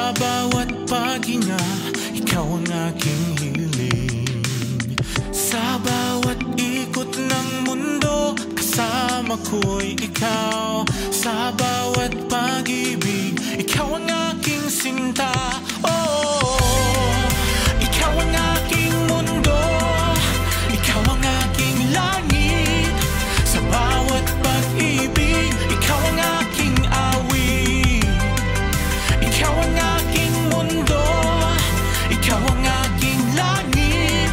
Sa bawat paghinga, ikaw ang aking hiling. Sa bawat ikot ng mundo, kasama ko'y ikaw. Sa bawat pag-ibig, ikaw ang aking sinta. Oh, ikaw ang aking mundo, ikaw ang aking langit. Sa bawat pag-ibig, ikaw ang aking awit. Ikaw ang aking mundo, ikaw ang aking langit.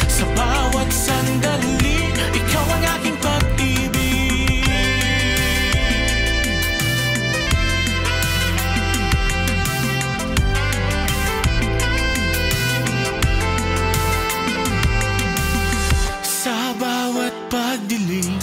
Sa bawat sandali, ikaw ang aking pag-ibig. Sa bawat pagdilim,